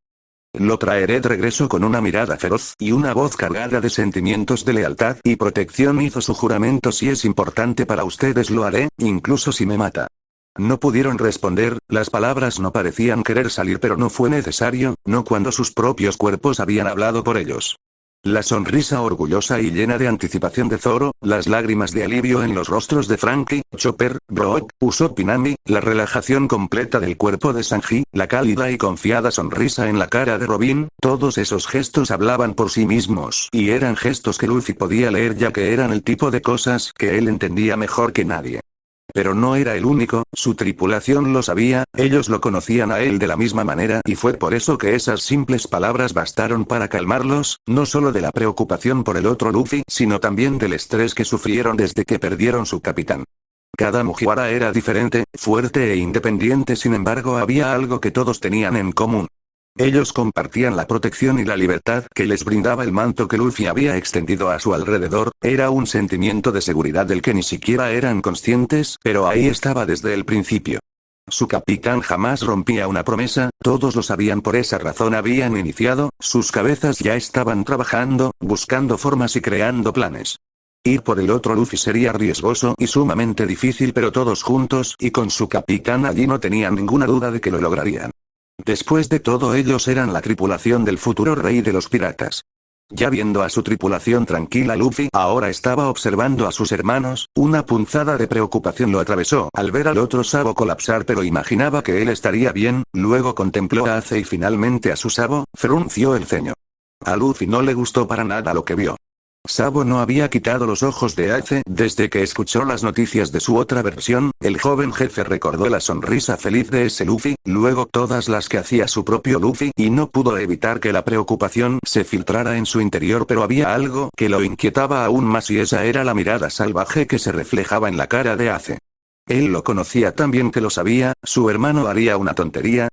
Lo traeré de regreso. Con una mirada feroz y una voz cargada de sentimientos de lealtad y protección hizo su juramento. Si es importante para ustedes lo haré, incluso si me mata. No pudieron responder, las palabras no parecían querer salir pero no fue necesario, no cuando sus propios cuerpos habían hablado por ellos. La sonrisa orgullosa y llena de anticipación de Zoro, las lágrimas de alivio en los rostros de Franky, Chopper, Brook, Usopp y Nami, la relajación completa del cuerpo de Sanji, la cálida y confiada sonrisa en la cara de Robin, todos esos gestos hablaban por sí mismos y eran gestos que Luffy podía leer ya que eran el tipo de cosas que él entendía mejor que nadie. Pero no era el único, su tripulación lo sabía, ellos lo conocían a él de la misma manera y fue por eso que esas simples palabras bastaron para calmarlos, no solo de la preocupación por el otro Luffy, sino también del estrés que sufrieron desde que perdieron su capitán. Cada Mugiwara era diferente, fuerte e independiente, sin embargo había algo que todos tenían en común. Ellos compartían la protección y la libertad que les brindaba el manto que Luffy había extendido a su alrededor, era un sentimiento de seguridad del que ni siquiera eran conscientes, pero ahí estaba desde el principio. Su capitán jamás rompía una promesa, todos lo sabían, por esa razón habían iniciado, sus cabezas ya estaban trabajando, buscando formas y creando planes. Ir por el otro Luffy sería riesgoso y sumamente difícil, pero todos juntos y con su capitán allí no tenían ninguna duda de que lo lograrían. Después de todo ellos eran la tripulación del futuro rey de los piratas. Ya viendo a su tripulación tranquila, Luffy ahora estaba observando a sus hermanos, una punzada de preocupación lo atravesó al ver al otro Sabo colapsar, pero imaginaba que él estaría bien, luego contempló a Ace y finalmente a su Sabo, frunció el ceño. A Luffy no le gustó para nada lo que vio. Sabo no había quitado los ojos de Ace desde que escuchó las noticias de su otra versión. El joven jefe recordó la sonrisa feliz de ese Luffy, luego todas las que hacía su propio Luffy, y no pudo evitar que la preocupación se filtrara en su interior, pero había algo que lo inquietaba aún más y esa era la mirada salvaje que se reflejaba en la cara de Ace. Él lo conocía tan bien que lo sabía, su hermano haría una tontería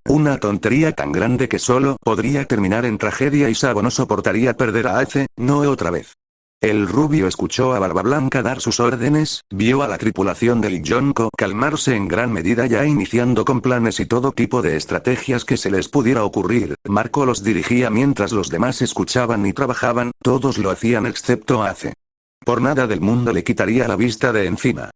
tan grande que solo podría terminar en tragedia y Sabo no soportaría perder a Ace, no otra vez. El rubio escuchó a Barba Blanca dar sus órdenes, vio a la tripulación del Yonko calmarse en gran medida ya iniciando con planes y todo tipo de estrategias que se les pudiera ocurrir. Marco los dirigía mientras los demás escuchaban y trabajaban, todos lo hacían excepto Ace. Por nada del mundo le quitaría la vista de encima.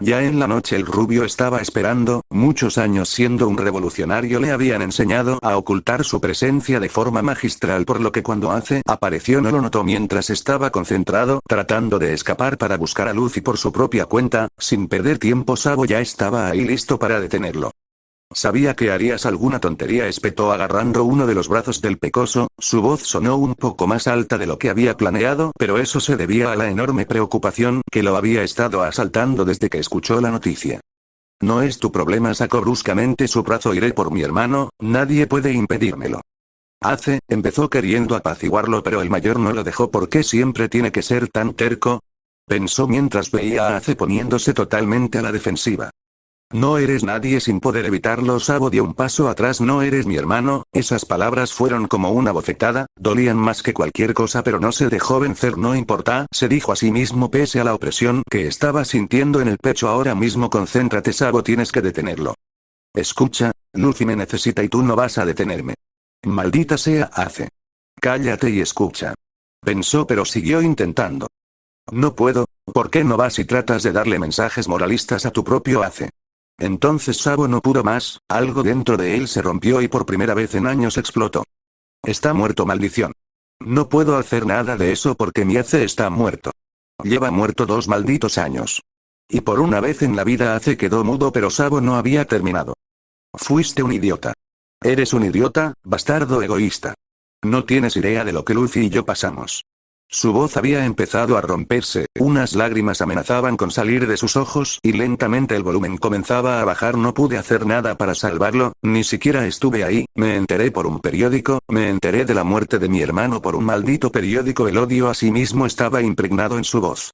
Ya en la noche el rubio estaba esperando, muchos años siendo un revolucionario le habían enseñado a ocultar su presencia de forma magistral por lo que cuando Ace apareció no lo notó mientras estaba concentrado tratando de escapar para buscar a Luffy por su propia cuenta, sin perder tiempo Sabo ya estaba ahí listo para detenerlo. Sabía que harías alguna tontería, espetó agarrando uno de los brazos del pecoso, su voz sonó un poco más alta de lo que había planeado, pero eso se debía a la enorme preocupación que lo había estado asaltando desde que escuchó la noticia. No es tu problema, sacó bruscamente su brazo, iré por mi hermano, nadie puede impedírmelo. Ace empezó queriendo apaciguarlo pero el mayor no lo dejó. ¿Por qué siempre tiene que ser tan terco?, pensó mientras veía a Ace poniéndose totalmente a la defensiva. No eres nadie sin poder evitarlo. Sabo dio un paso atrás. No eres mi hermano. Esas palabras fueron como una bofetada, dolían más que cualquier cosa pero no se dejó vencer. No importa, se dijo a sí mismo pese a la opresión que estaba sintiendo en el pecho. Ahora mismo concéntrate Sabo, tienes que detenerlo. Escucha, Luffy me necesita y tú no vas a detenerme. Maldita sea, Ace. Cállate y escucha. Pensó pero siguió intentando. No puedo, ¿por qué no vas y tratas de darle mensajes moralistas a tu propio Ace? Entonces Sabo no pudo más, algo dentro de él se rompió y por primera vez en años explotó. Está muerto, maldición. No puedo hacer nada de eso porque mi Ace está muerto. Lleva muerto 2 malditos años. Y por una vez en la vida Ace quedó mudo pero Sabo no había terminado. Fuiste un idiota. Eres un idiota, bastardo egoísta. No tienes idea de lo que Luffy y yo pasamos. Su voz había empezado a romperse, unas lágrimas amenazaban con salir de sus ojos y lentamente el volumen comenzaba a bajar. No pude hacer nada para salvarlo, ni siquiera estuve ahí, me enteré por un periódico, me enteré de la muerte de mi hermano por un maldito periódico. El odio a sí mismo estaba impregnado en su voz.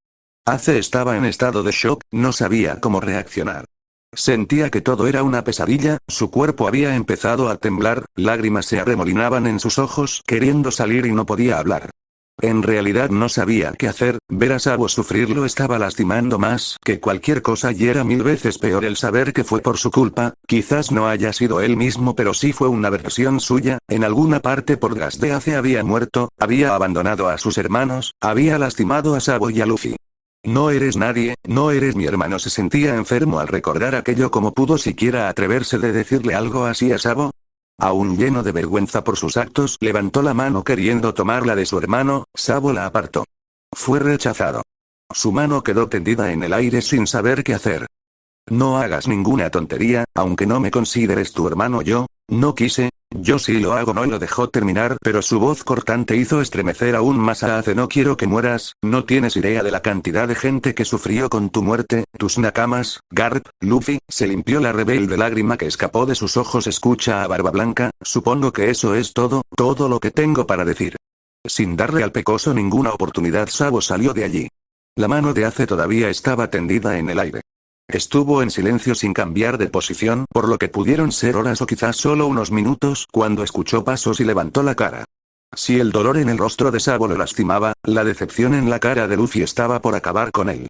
Ace estaba en estado de shock, no sabía cómo reaccionar. Sentía que todo era una pesadilla, su cuerpo había empezado a temblar, lágrimas se arremolinaban en sus ojos queriendo salir y no podía hablar. En realidad no sabía qué hacer, ver a Sabo sufrir lo estaba lastimando más que cualquier cosa y era 1000 veces peor el saber que fue por su culpa. Quizás no haya sido él mismo pero sí fue una versión suya, en alguna parte por gas de Ace había muerto, había abandonado a sus hermanos, había lastimado a Sabo y a Luffy. No eres nadie, no eres mi hermano. Se sentía enfermo al recordar aquello. ¿Cómo pudo siquiera atreverse de decirle algo así a Sabo? Aún lleno de vergüenza por sus actos, levantó la mano queriendo tomarla de su hermano, Sabo la apartó. Fue rechazado. Su mano quedó tendida en el aire sin saber qué hacer. No hagas ninguna tontería, aunque no me consideres tu hermano. Yo quise, yo sí lo hago. No lo dejó terminar, pero su voz cortante hizo estremecer aún más a Ace. No quiero que mueras, no tienes idea de la cantidad de gente que sufrió con tu muerte, tus nakamas, Garp, Luffy, se limpió la rebelde lágrima que escapó de sus ojos. Escucha a Barba Blanca, supongo que eso es todo lo que tengo para decir. Sin darle al pecoso ninguna oportunidad, Sabo salió de allí. La mano de Ace todavía estaba tendida en el aire. Estuvo en silencio sin cambiar de posición, por lo que pudieron ser horas o quizás solo unos minutos, cuando escuchó pasos y levantó la cara. Si el dolor en el rostro de Sabo lo lastimaba, la decepción en la cara de Luffy estaba por acabar con él.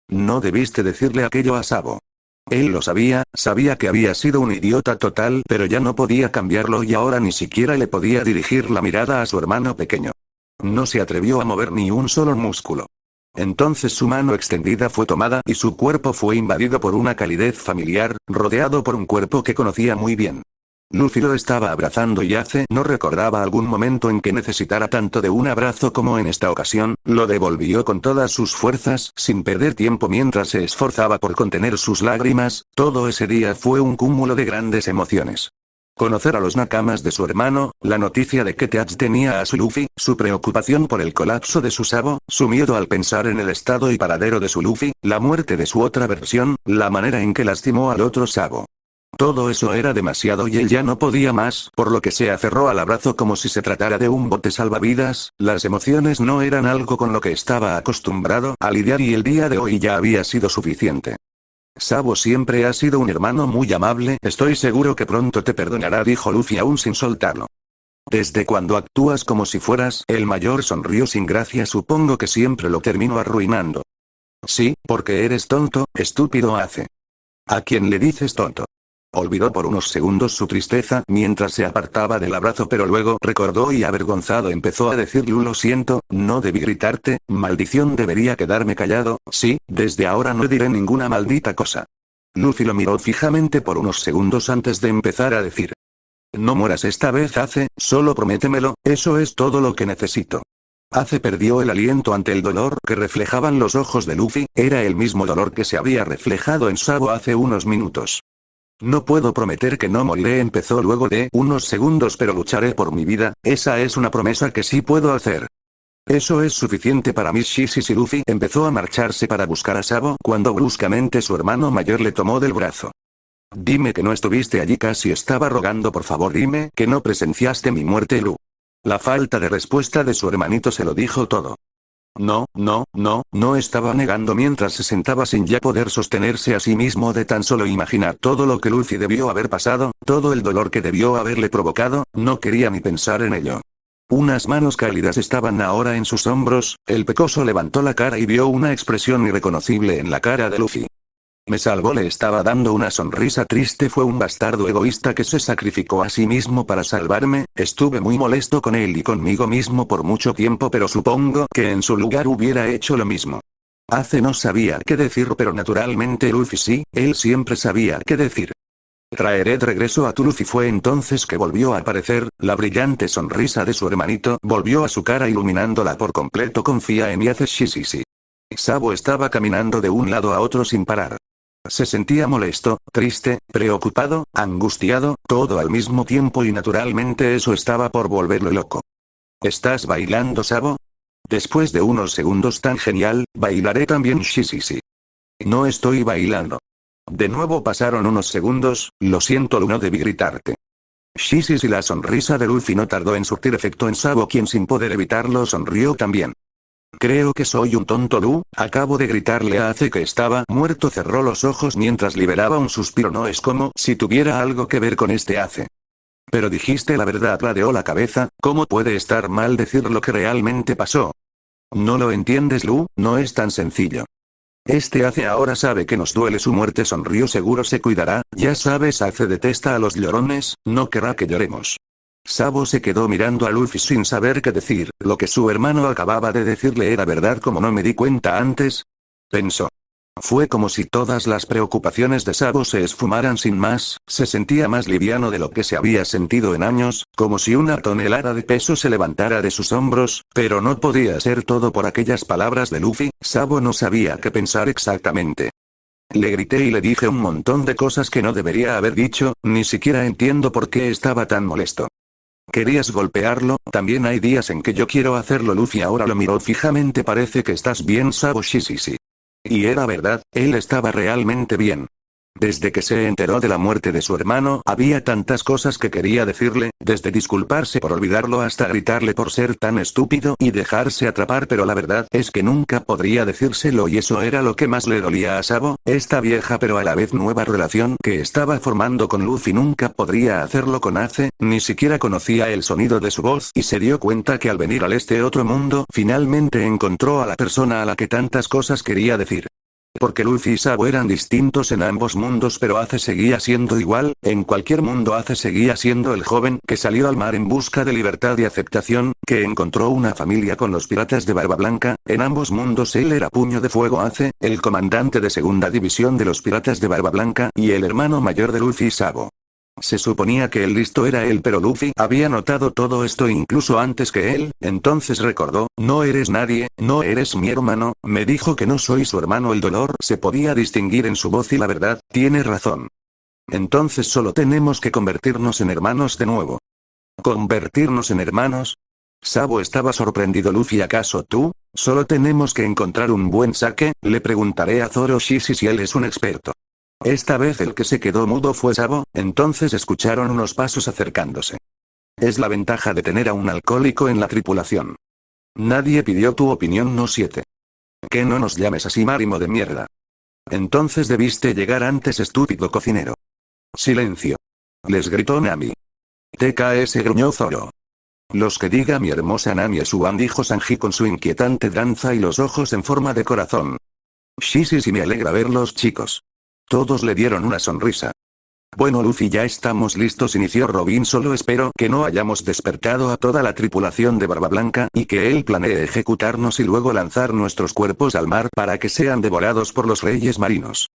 No debiste decirle aquello a Sabo. Él lo sabía, sabía que había sido un idiota total, pero ya no podía cambiarlo y ahora ni siquiera le podía dirigir la mirada a su hermano pequeño. No se atrevió a mover ni un solo músculo. Entonces su mano extendida fue tomada y su cuerpo fue invadido por una calidez familiar, rodeado por un cuerpo que conocía muy bien. Luffy lo estaba abrazando y Ace no recordaba algún momento en que necesitara tanto de un abrazo como en esta ocasión, lo devolvió con todas sus fuerzas, sin perder tiempo mientras se esforzaba por contener sus lágrimas. Todo ese día fue un cúmulo de grandes emociones. Conocer a los nakamas de su hermano, la noticia de que Teach tenía a su Luffy, su preocupación por el colapso de su Sabo, su miedo al pensar en el estado y paradero de su Luffy, la muerte de su otra versión, la manera en que lastimó al otro Sabo. Todo eso era demasiado y él ya no podía más, por lo que se aferró al abrazo como si se tratara de un bote salvavidas. Las emociones no eran algo con lo que estaba acostumbrado a lidiar y el día de hoy ya había sido suficiente. Sabo siempre ha sido un hermano muy amable, estoy seguro que pronto te perdonará, dijo Luffy aún sin soltarlo. Desde cuando actúas como si fueras el mayor, sonrió sin gracia, supongo que siempre lo termino arruinando. Sí, porque eres tonto, estúpido hace. ¿A quién le dices tonto? Olvidó por unos segundos su tristeza mientras se apartaba del abrazo, pero luego recordó y avergonzado empezó a decir: lo siento, no debí gritarte, maldición, debería quedarme callado, sí, desde ahora no diré ninguna maldita cosa. Luffy lo miró fijamente por unos segundos antes de empezar a decir: no mueras esta vez, Ace, solo prométemelo, eso es todo lo que necesito. Ace perdió el aliento ante el dolor que reflejaban los ojos de Luffy, era el mismo dolor que se había reflejado en Sabo hace unos minutos. No puedo prometer que no moriré, empezó luego de unos segundos, pero lucharé por mi vida, esa es una promesa que sí puedo hacer. Eso es suficiente para mí. Shishis y Luffy empezó a marcharse para buscar a Sabo cuando bruscamente su hermano mayor le tomó del brazo. Dime que no estuviste allí, casi estaba rogando, por favor dime que no presenciaste mi muerte, Lu. La falta de respuesta de su hermanito se lo dijo todo. No estaba negando mientras se sentaba sin ya poder sostenerse a sí mismo de tan solo imaginar todo lo que Luffy debió haber pasado, todo el dolor que debió haberle provocado, no quería ni pensar en ello. Unas manos cálidas estaban ahora en sus hombros, el pecoso levantó la cara y vio una expresión irreconocible en la cara de Luffy. Me salvó, le estaba dando una sonrisa triste, fue un bastardo egoísta que se sacrificó a sí mismo para salvarme, estuve muy molesto con él y conmigo mismo por mucho tiempo, pero supongo que en su lugar hubiera hecho lo mismo. Ace no sabía qué decir, pero naturalmente Luffy sí, él siempre sabía qué decir. Traeré de regreso a tu Luffy. Fue entonces que volvió a aparecer, la brillante sonrisa de su hermanito volvió a su cara iluminándola por completo. Confía en mí, Ace. Sí. Sabo estaba caminando de un lado a otro sin parar. Se sentía molesto, triste, preocupado, angustiado, todo al mismo tiempo y naturalmente eso estaba por volverlo loco. ¿Estás bailando, Sabo? Después de unos segundos tan genial, bailaré también. Sí. No estoy bailando. De nuevo pasaron unos segundos, lo siento, Lu, no debí gritarte. Sí, y la sonrisa de Luffy no tardó en surtir efecto en Sabo, quien sin poder evitarlo sonrió también. Creo que soy un tonto, Lu, acabo de gritarle a Ace que estaba muerto. Cerró los ojos mientras liberaba un suspiro. No es como si tuviera algo que ver con este Ace. Pero dijiste la verdad, ladeó la cabeza, ¿cómo puede estar mal decir lo que realmente pasó? No lo entiendes, Lu, no es tan sencillo. Este Ace ahora sabe que nos duele su muerte, sonrió, seguro se cuidará, ya sabes, Ace detesta a los llorones, no querrá que lloremos. Sabo se quedó mirando a Luffy sin saber qué decir, lo que su hermano acababa de decirle era verdad. ¿Cómo no me di cuenta antes?, pensó. Fue como si todas las preocupaciones de Sabo se esfumaran sin más, se sentía más liviano de lo que se había sentido en años, como si una tonelada de peso se levantara de sus hombros, pero no podía ser todo por aquellas palabras de Luffy. Sabo no sabía qué pensar exactamente. Le grité y le dije un montón de cosas que no debería haber dicho, ni siquiera entiendo por qué estaba tan molesto. ¿Querías golpearlo? También hay días en que yo quiero hacerlo. Luffy ahora lo miró fijamente. Parece que estás bien, Sabo. Sí. Y era verdad, él estaba realmente bien. Desde que se enteró de la muerte de su hermano, había tantas cosas que quería decirle, desde disculparse por olvidarlo hasta gritarle por ser tan estúpido y dejarse atrapar, pero la verdad es que nunca podría decírselo y eso era lo que más le dolía a Sabo, esta vieja pero a la vez nueva relación que estaba formando con Luffy. Nunca podría hacerlo con Ace, ni siquiera conocía el sonido de su voz y se dio cuenta que al venir al otro mundo, finalmente encontró a la persona a la que tantas cosas quería decir. Porque Luffy y Sabo eran distintos en ambos mundos, pero Ace seguía siendo igual, en cualquier mundo Ace seguía siendo el joven que salió al mar en busca de libertad y aceptación, que encontró una familia con los piratas de Barba Blanca. En ambos mundos él era Puño de Fuego Ace, el comandante de segunda división de los piratas de Barba Blanca, y el hermano mayor de Luffy y Sabo. Se suponía que el listo era él, pero Luffy había notado todo esto incluso antes que él, entonces recordó: no eres nadie, no eres mi hermano, me dijo que no soy su hermano. El dolor se podía distinguir en su voz y la verdad, tiene razón. Entonces solo tenemos que convertirnos en hermanos de nuevo. ¿Convertirnos en hermanos? Sabo estaba sorprendido. Luffy, ¿acaso tú? Solo tenemos que encontrar un buen sake, le preguntaré a Zoro Shishi si él es un experto. Esta vez el que se quedó mudo fue Sabo, entonces escucharon unos pasos acercándose. Es la ventaja de tener a un alcohólico en la tripulación. Nadie pidió tu opinión, no 7. Que no nos llames así, Marimo de mierda. Entonces debiste llegar antes, estúpido cocinero. Silencio. Les gritó Nami. TKS, gruñó Zoro. Los que diga mi hermosa Nami Suban, dijo Sanji con su inquietante danza y los ojos en forma de corazón. Sí, me alegra verlos, chicos. Todos le dieron una sonrisa. Bueno, Luffy, ya estamos listos, inició Robin. Solo espero que no hayamos despertado a toda la tripulación de Barba Blanca y que él planee ejecutarnos y luego lanzar nuestros cuerpos al mar para que sean devorados por los reyes marinos.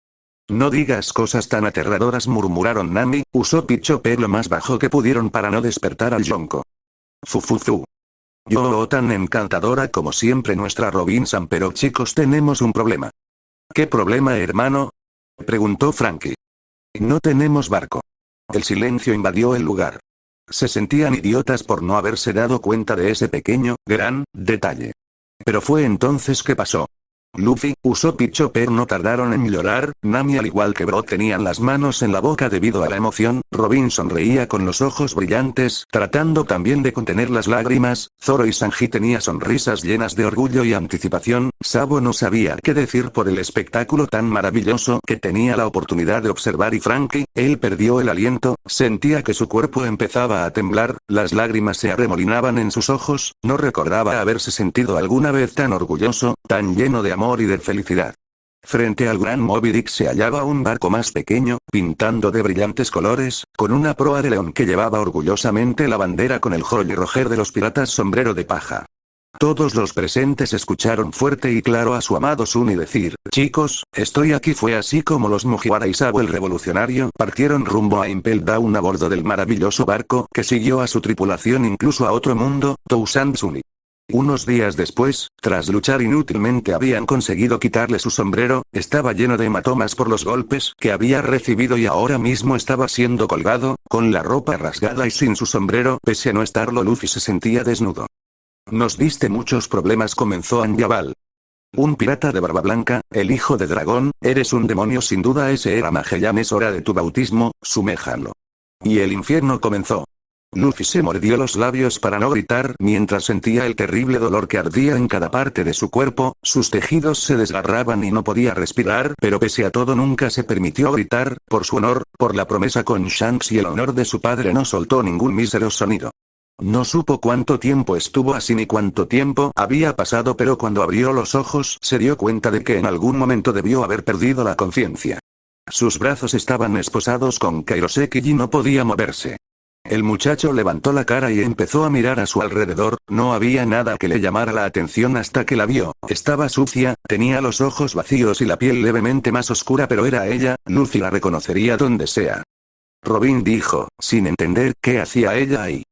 No digas cosas tan aterradoras, murmuraron Nami, Usopp y Chopper lo más bajo que pudieron para no despertar al Yonko. Fu. Yo, tan encantadora como siempre nuestra Robinson, pero chicos, tenemos un problema. ¿Qué problema, hermano? Preguntó Frankie. No tenemos barco. El silencio invadió el lugar. Se sentían idiotas por no haberse dado cuenta de ese pequeño, gran, detalle. Pero fue entonces que pasó. Luffy, Usopp y Chopper no tardaron en llorar. Nami al igual que Brock tenían las manos en la boca debido a la emoción. Robin sonreía con los ojos brillantes, tratando también de contener las lágrimas. Zoro y Sanji tenía sonrisas llenas de orgullo y anticipación. Sabo no sabía qué decir por el espectáculo tan maravilloso que tenía la oportunidad de observar, y Frankie, él perdió el aliento, sentía que su cuerpo empezaba a temblar, las lágrimas se arremolinaban en sus ojos, no recordaba haberse sentido alguna vez tan orgulloso, tan lleno de amor y de felicidad. Frente al gran Moby Dick se hallaba un barco más pequeño, pintando de brillantes colores, con una proa de león que llevaba orgullosamente la bandera con el Jolly Roger de los piratas sombrero de paja. Todos los presentes escucharon fuerte y claro a su amado Sunny decir, chicos, estoy aquí. Fue así como los Mugiwara y Sabo el revolucionario partieron rumbo a Impel Down a bordo del maravilloso barco que siguió a su tripulación incluso a otro mundo, Toussaint Sunny. Unos días después, tras luchar inútilmente, habían conseguido quitarle su sombrero, estaba lleno de hematomas por los golpes que había recibido y ahora mismo estaba siendo colgado, con la ropa rasgada y sin su sombrero. Pese a no estarlo, Luffy se sentía desnudo. Nos diste muchos problemas, comenzó Andiabal. Un pirata de barba blanca, el hijo de dragón, eres un demonio sin duda. Ese era Magellan, es hora de tu bautismo, suméjalo. Y el infierno comenzó. Luffy se mordió los labios para no gritar mientras sentía el terrible dolor que ardía en cada parte de su cuerpo, sus tejidos se desgarraban y no podía respirar, pero pese a todo nunca se permitió gritar, por su honor, por la promesa con Shanks y el honor de su padre no soltó ningún mísero sonido. No supo cuánto tiempo estuvo así ni cuánto tiempo había pasado, pero cuando abrió los ojos se dio cuenta de que en algún momento debió haber perdido la conciencia. Sus brazos estaban esposados con Kairoseki y no podía moverse. El muchacho levantó la cara y empezó a mirar a su alrededor, no había nada que le llamara la atención hasta que la vio, estaba sucia, tenía los ojos vacíos y la piel levemente más oscura, pero era ella, Luffy la reconocería donde sea. Robin dijo, sin entender qué hacía ella ahí.